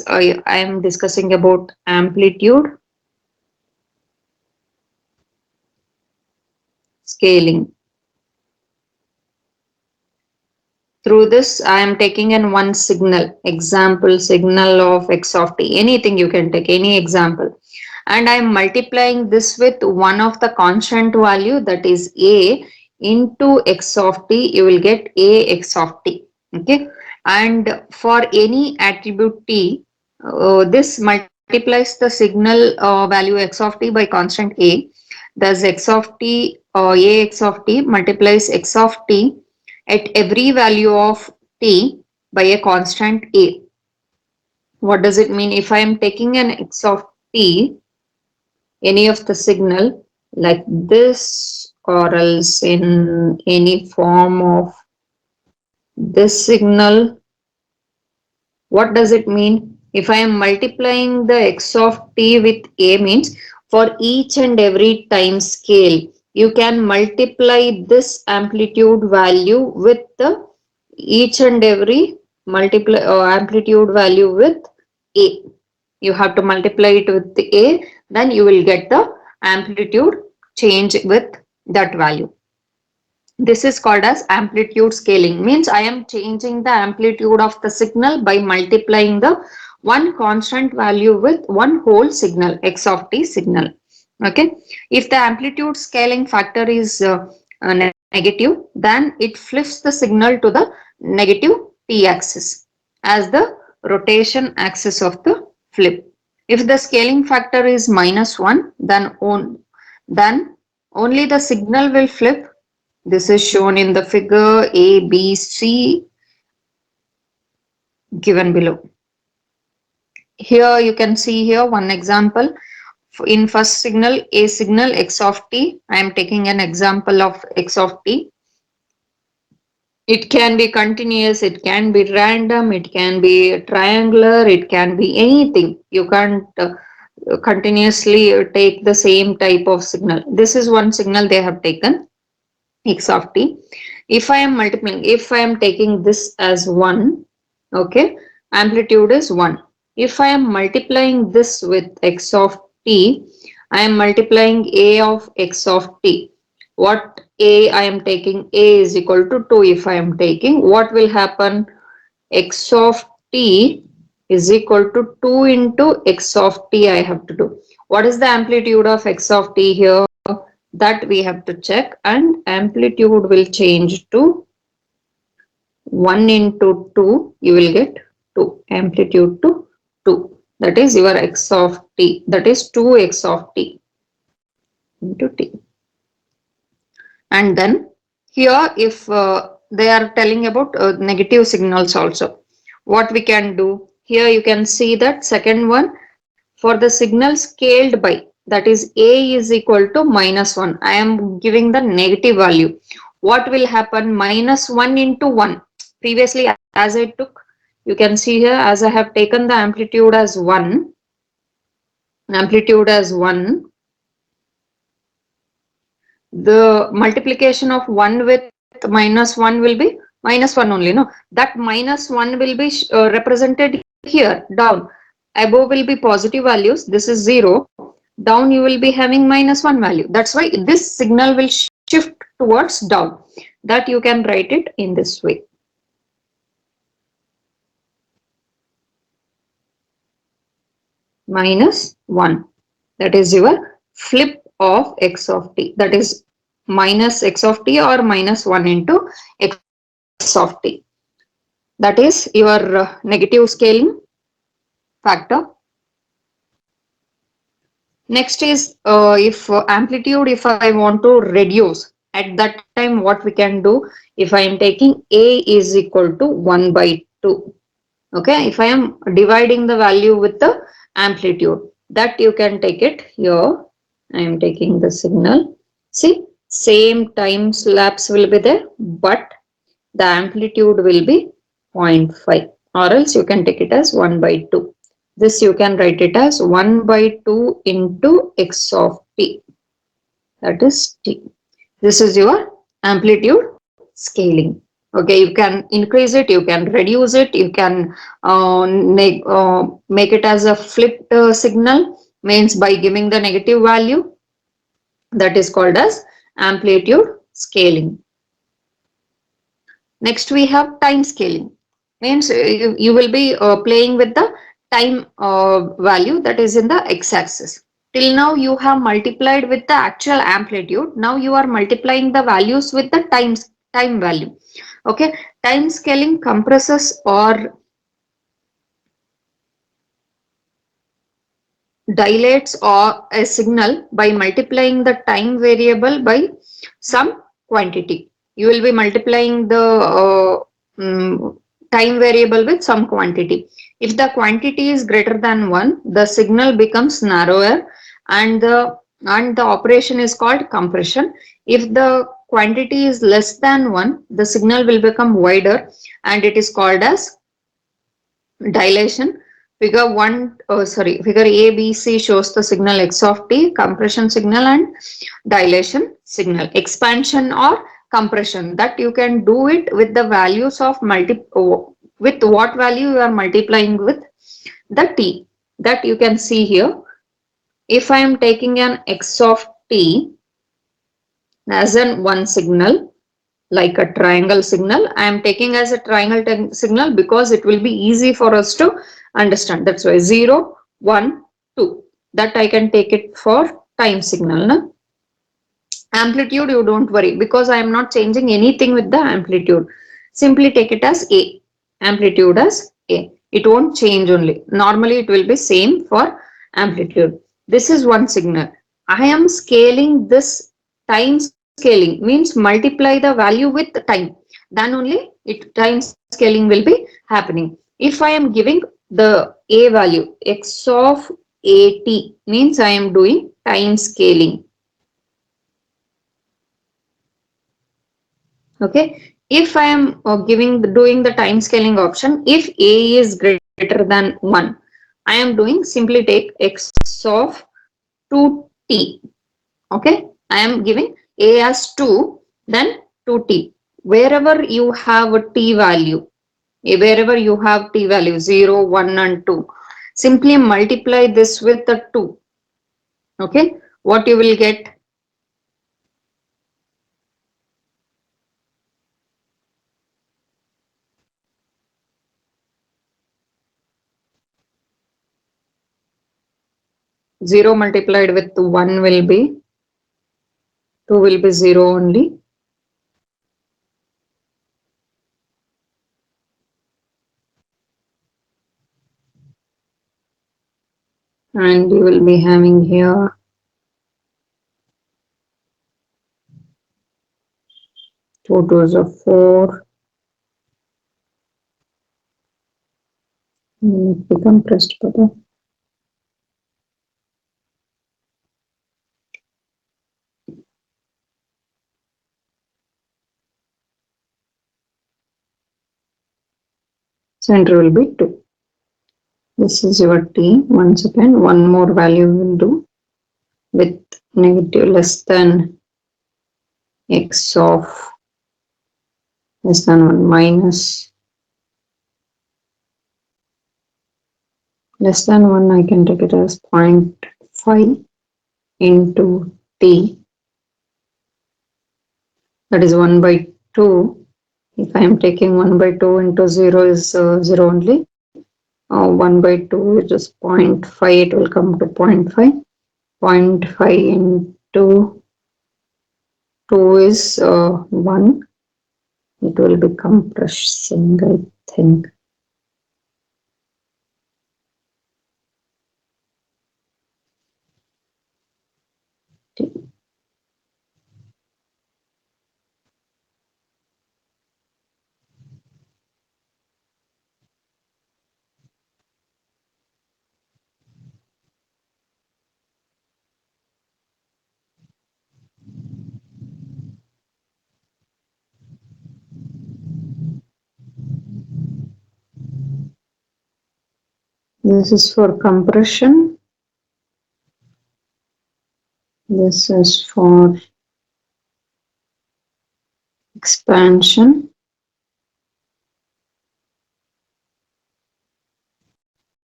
I am discussing about amplitude scaling. Through this, I am taking in one signal, example signal of x of t, anything you can take, any example. And I am multiplying this with one of the constant value, that is a, into x of t, you will get a x of t. Okay. And for any attribute t, this multiplies the signal value x of t by constant a. Thus x of t or a x of t multiplies x of t at every value of t by a constant a. What does it mean? If I am taking an x of t, any of the signal like this, or else in any form of this signal, what does it mean? If I am multiplying the x of t with a, means for each and every time scale, you can multiply this amplitude value with the each and every multiply amplitude value with a. You have to multiply it with the a, then you will get the amplitude change with that value. This is called as amplitude scaling. Means I am changing the amplitude of the signal by multiplying the one constant value with one whole signal, x of t signal. Okay. If the amplitude scaling factor is negative, then it flips the signal to the negative t axis as the rotation axis of the flip. If the scaling factor is -1, then only the signal will flip. This is shown in the figure A, B, C given below. Here you can see here one example. In first signal, A signal x of t, I am taking an example of x of t. It can be continuous, it can be random, it can be triangular, it can be anything. You can't continuously take the same type of signal. This is one signal they have taken, x of t. If I am multiplying, if I am taking this as 1, okay, amplitude is 1. If I am multiplying this with x of t, I am multiplying a of x of t. What a I am taking? A is equal to 2. If I am taking, what will happen? X of t is equal to 2 into x of t I have to do. What is the amplitude of x of t here? That we have to check, and amplitude will change to 1 into 2, you will get 2, amplitude to 2, that is your x of t, that is 2x of t into t. And then here if they are telling about negative signals also, what we can do, here you can see that second one, for the signal scaled by, that is a is equal to -1, I am giving the negative value. What will happen? -1 into 1. Previously as I took, you can see here, as I have taken the amplitude as 1, the multiplication of 1 with -1 will be -1 only, no, that -1 will be represented here down. Above will be positive values, this is 0, down you will be having -1 value. That's why this signal will shift towards down. That you can write it in this way. -1, that is your flip of x of t, that is minus x of t or -1 into x of t. That is your negative scaling factor. Next is if amplitude, if I want to reduce, at that time what we can do, if I am taking a is equal to 1 by 2. Okay, if I am dividing the value with the amplitude, that you can take it here. I am taking the signal. See, same time lapse will be there, but the amplitude will be 0.5, or else you can take it as 1 by 2. This you can write it as 1 by 2 into x of t, that is t. This is your amplitude scaling. Okay, you can increase it, you can reduce it, you can make it as a flipped signal, means by giving the negative value, that is called as amplitude scaling. Next we have time scaling, means you will be playing with the time value that is in the x-axis. Till now you have multiplied with the actual amplitude. Now you are multiplying the values with the time value. Okay, time scaling compresses or dilates or a signal by multiplying the time variable by some quantity. You will be multiplying the time variable with some quantity. If the quantity is greater than 1, the signal becomes narrower, and the operation is called compression. If the quantity is less than 1, the signal will become wider, and it is called as dilation. Figure A, B, C shows the signal x of t, compression signal, and dilation signal. Expansion or compression, that you can do it with the values of with what value you are multiplying with the t, that you can see here. If I am taking an x of t as an one signal, like a triangle signal, I am taking as a triangle signal because it will be easy for us to understand. That's why 0, 1, 2, that I can take it for time signal. No? Amplitude, you don't worry, because I am not changing anything with the amplitude. Simply take it as A. Amplitude as A. It won't change only. Normally it will be same for amplitude. This is one signal. I am scaling this. Time scaling means multiply the value with time. Then only time scaling will be happening. If I am giving the A value, x of at, means I am doing time scaling. Okay, if I am doing the time scaling option, if A is greater than 1, I am doing simply take x of 2t. Okay, I am giving A as 2, then 2t. Wherever you have a t value, wherever you have t value 0, 1 and 2, simply multiply this with the 2. Okay, what you will get? 0 multiplied with 1 will be 2, will be 0 only. And you will be having here 2 2s of 4. Become pressed button. Center will be 2. This is your t. Once again, one more value will do with negative less than x of less than 1 minus less than 1. I can take it as 0.5 into t, that is 1 by 2. If I am taking 1 by 2 into 0 is 0 only. 1 by 2 is just 0.5, it will come to 0.5. 0.5 into 2 is 1. It will be compressing, I think. This is for compression. This is for expansion.